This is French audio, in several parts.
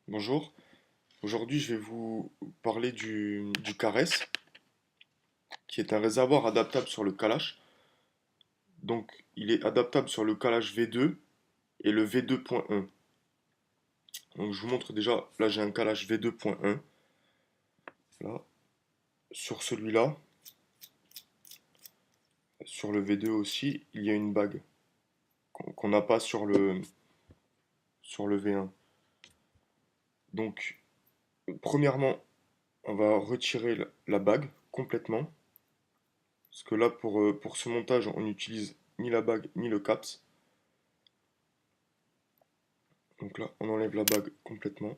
Bonjour, aujourd'hui je vais vous parler du Caresse, qui est un réservoir adaptable sur le calage. Donc il est adaptable sur le calage V2 et le V2.1. Donc je vous montre déjà, là j'ai un calage V2.1. Là, sur celui-là, sur le V2 aussi, il y a une bague qu'on n'a pas sur le V1. Donc premièrement, on va retirer la bague complètement. Parce que là pour ce montage, on n'utilise ni la bague ni le caps. Donc là, on enlève la bague complètement.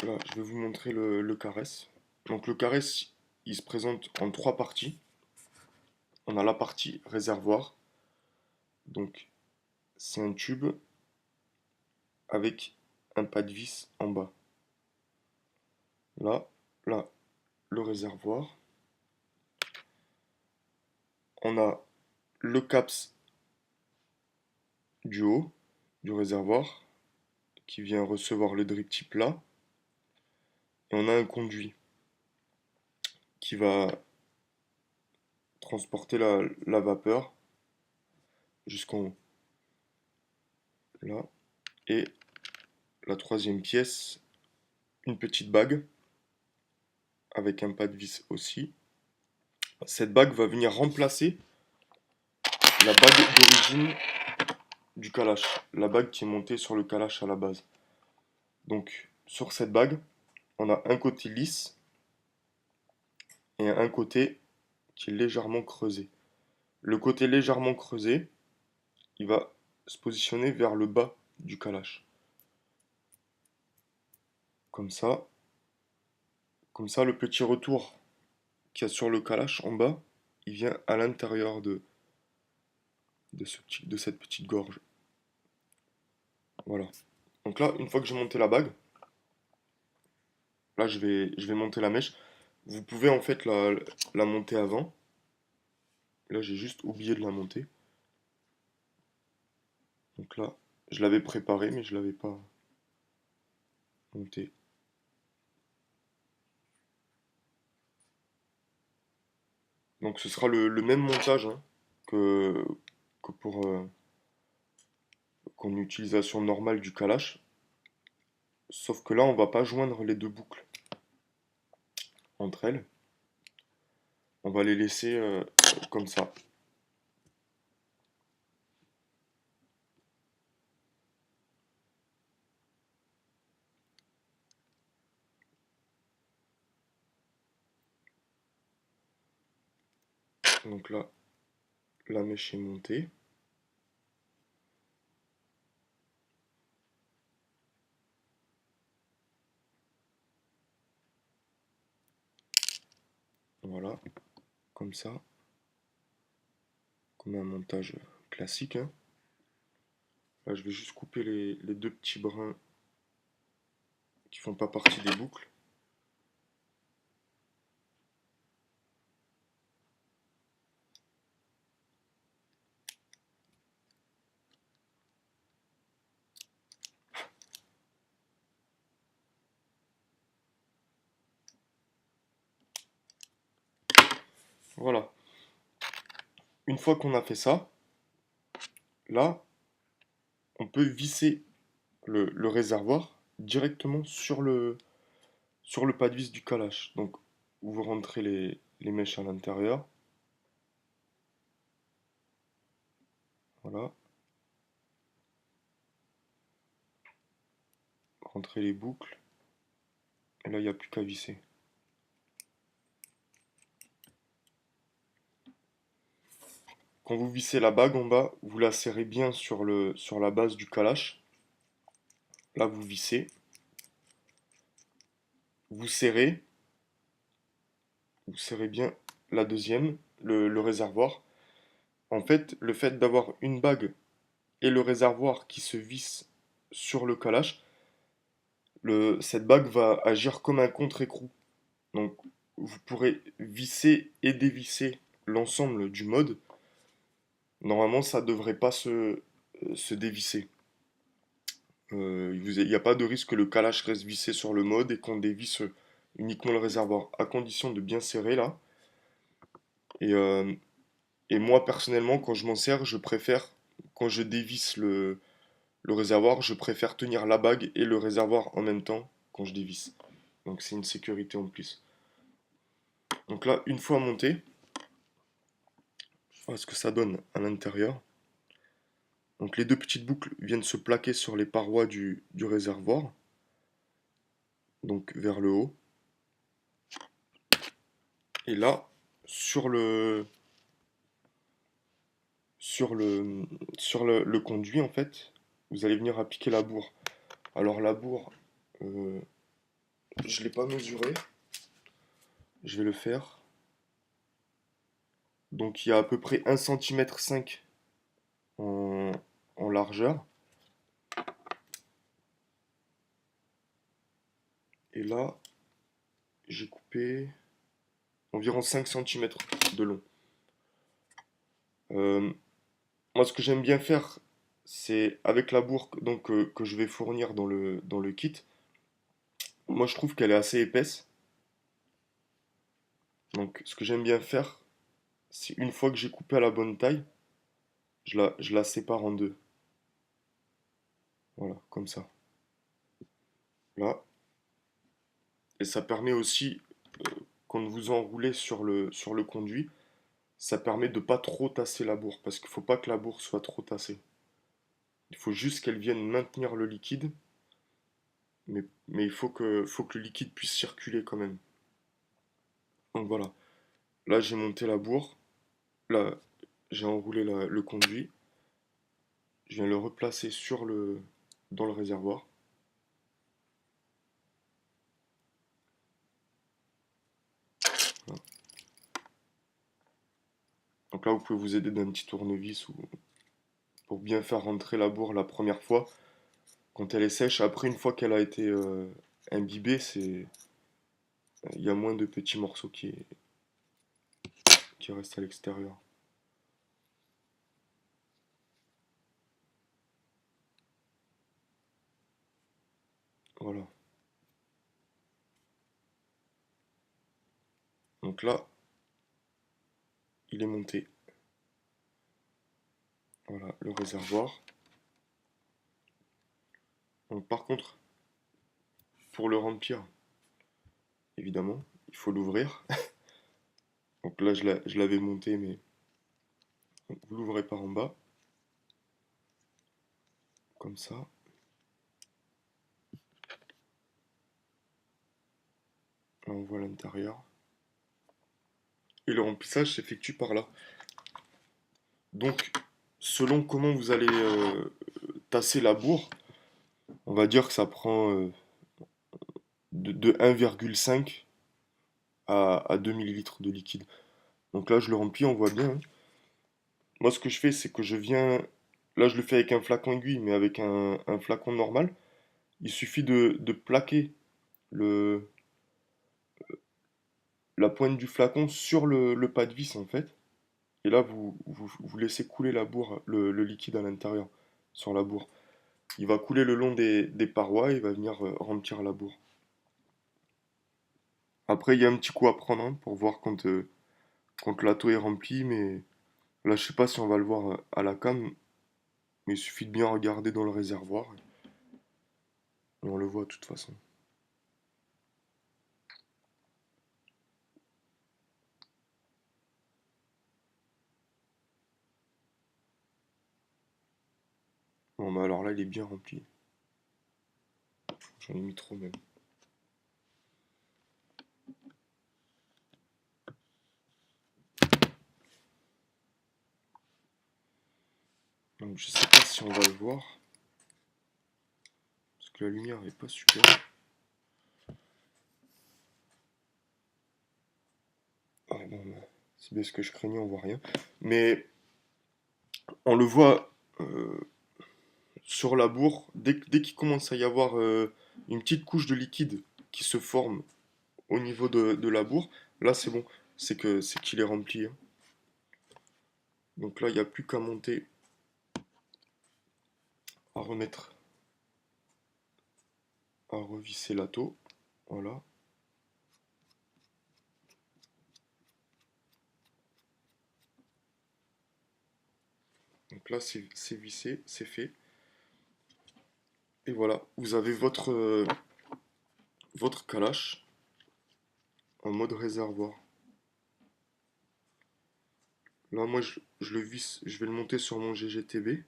Là, je vais vous montrer le caresse. Donc le caresse, il se présente en trois parties. On a la partie réservoir. Donc c'est un tube avec un pas de vis en bas. Là, là, le réservoir. On a le caps du haut du réservoir qui vient recevoir le drip tip là. Et on a un conduit qui va transporter la vapeur jusqu'en haut. Là. Et la troisième pièce, une petite bague avec un pas de vis aussi. Cette bague va venir remplacer la bague d'origine du calash, la bague qui est montée sur le calash à la base. Donc sur cette bague, on a un côté lisse et un côté qui est légèrement creusé. Le côté légèrement creusé, il va se positionner vers le bas du calash. Comme ça. Comme ça, le petit retour qu'il y a sur le calash en bas, il vient à l'intérieur de cette petite gorge. Voilà. Donc là, une fois que j'ai monté la bague, là je vais monter la mèche. Vous pouvez en fait la monter avant. Là, j'ai juste oublié de la monter. Donc là, je l'avais préparé, mais je l'avais pas montée. Donc ce sera le même montage hein, que pour qu'en utilisation normale du calash. Sauf que là, on va pas joindre les deux boucles entre elles. On va les laisser comme ça. Donc là, la mèche est montée. Voilà, comme ça. Comme un montage classique. Hein. Là, je vais juste couper les deux petits brins qui font pas partie des boucles. Voilà. Une fois qu'on a fait ça, là, on peut visser le réservoir directement sur le pas de vis du calash. Donc, vous rentrez les mèches à l'intérieur. Voilà. Rentrez les boucles. Et là, il n'y a plus qu'à visser. Quand vous vissez la bague en bas, vous la serrez bien sur la base du calash. Là, vous vissez. Vous serrez. Vous serrez bien la deuxième, le réservoir. En fait, le fait d'avoir une bague et le réservoir qui se visse sur le calash, cette bague va agir comme un contre-écrou. Donc, vous pourrez visser et dévisser l'ensemble du mode. Normalement, ça ne devrait pas se dévisser. Il n'y a pas de risque que le calage reste vissé sur le mode et qu'on dévisse uniquement le réservoir, à condition de bien serrer là. Et, euh, et moi personnellement, quand je m'en sers, je préfère, quand je dévisse le réservoir, je préfère tenir la bague et le réservoir en même temps quand je dévisse. Donc c'est une sécurité en plus. Donc là, une fois monté, voilà ce que ça donne à l'intérieur. Donc les deux petites boucles viennent se plaquer sur les parois du réservoir, donc vers le haut. Et là, sur le, sur le, le conduit, en fait, vous allez venir appliquer la bourre. Alors la bourre, euh, je ne l'ai pas mesurée, je vais le faire. Donc il y a à peu près 1,5 cm en, en largeur. Et là, j'ai coupé environ 5 cm de long. Euh, Moi, ce que j'aime bien faire, c'est avec la bourre donc, que je vais fournir dans le kit. Moi, je trouve qu'elle est assez épaisse. Donc, ce que j'aime bien faire, c'est une fois que j'ai coupé à la bonne taille, je la sépare en deux. Voilà, comme ça. Là. Et ça permet aussi, quand vous enroulez sur le conduit, ça permet de pas trop tasser la bourre. Parce qu'il faut pas que la bourre soit trop tassée. Il faut juste qu'elle vienne maintenir le liquide. Mais il faut que le liquide puisse circuler quand même. Donc voilà. Là, j'ai monté la bourre. Là, j'ai enroulé le conduit. Je viens le replacer dans le réservoir. Voilà. Donc là, vous pouvez vous aider d'un petit tournevis pour bien faire rentrer la bourre la première fois. Quand elle est sèche, après, une fois qu'elle a été imbibée, il y a moins de petits morceaux qui restent à l'extérieur. Voilà. Donc là, il est monté. Voilà, le réservoir. Donc par contre, pour le remplir, évidemment, il faut l'ouvrir. Donc là, je l'avais monté, mais vous l'ouvrez par en bas, comme ça. Là, on voit l'intérieur. Et le remplissage s'effectue par là. Donc, selon comment vous allez tasser la bourre, on va dire que ça prend de 1,5 à 2 millilitres de liquide. Donc là, je le remplis, on voit bien, hein. Moi, ce que je fais, c'est que je viens... Là, je le fais avec un flacon aiguille, mais avec un flacon normal. Il suffit de plaquer le, la pointe du flacon sur le pas de vis, en fait. Et là, vous laissez couler la bourre, le liquide à l'intérieur, sur la bourre. Il va couler le long des parois et il va venir remplir la bourre. Après, il y a un petit coup à prendre, hein, pour voir quand l'atôt est rempli, mais là, je sais pas si on va le voir à la cam, mais il suffit de bien regarder dans le réservoir et on le voit de toute façon. Bon, bah alors là, il est bien rempli. J'en ai mis trop même. Donc, je sais pas si on va le voir, parce que la lumière est pas super. Ah bon, bah, c'est bien ce que je craignais, on voit rien. Mais on le voit sur la bourre, dès qu'il commence à y avoir une petite couche de liquide qui se forme au niveau de la bourre, là c'est bon, c'est qu'il est rempli, hein. Donc là, il n'y a plus qu'à monter, à remettre. à revisser la taux. Voilà. Donc là, c'est vissé, c'est fait. Et voilà, vous avez votre calash en mode réservoir. Là, moi, je le visse, je vais le monter sur mon GGTB.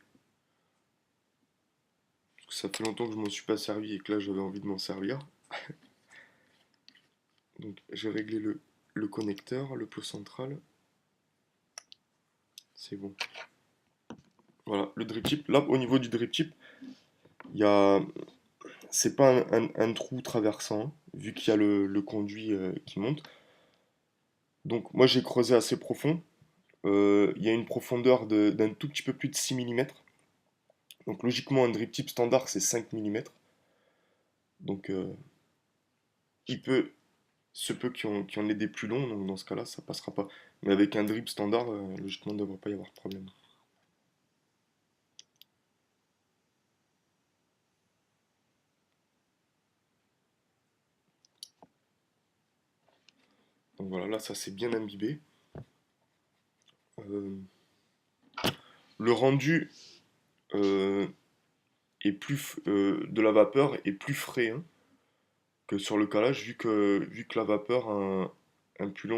Parce que ça fait longtemps que je m'en suis pas servi et que là, j'avais envie de m'en servir. Donc, j'ai réglé le connecteur, le pot central. C'est bon. Voilà, le drip tip. Là, au niveau du drip tip, il y a... c'est pas un trou traversant, hein, vu qu'il y a le conduit qui monte. Donc, moi, j'ai creusé assez profond. Il y a une profondeur d'un tout petit peu plus de 6 mm. Donc logiquement, un drip tip standard, c'est 5 mm. Donc il peut, se peut qu'il y en ait des plus longs, donc dans ce cas-là, ça passera pas. Mais avec un drip standard, logiquement, il ne devrait pas y avoir de problème. Donc voilà, là, ça s'est bien imbibé. Euh, le rendu de la vapeur est plus frais, hein, que sur le calage, vu que la vapeur a une plus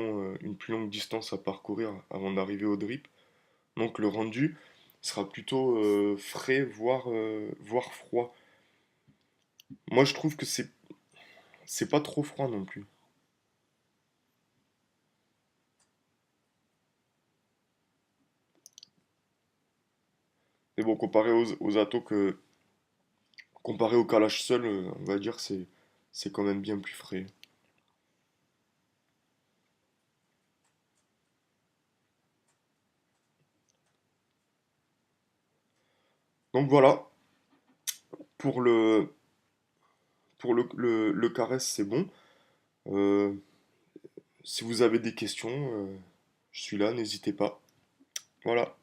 longue distance à parcourir avant d'arriver au drip. Donc le rendu sera plutôt frais, voire froid. Moi je trouve que c'est pas trop froid non plus. Mais bon, aux atos comparé au calage seul, on va dire c'est quand même bien plus frais. Donc voilà, pour le caresse, c'est bon. Euh, si vous avez des questions, je suis là, n'hésitez pas. Voilà.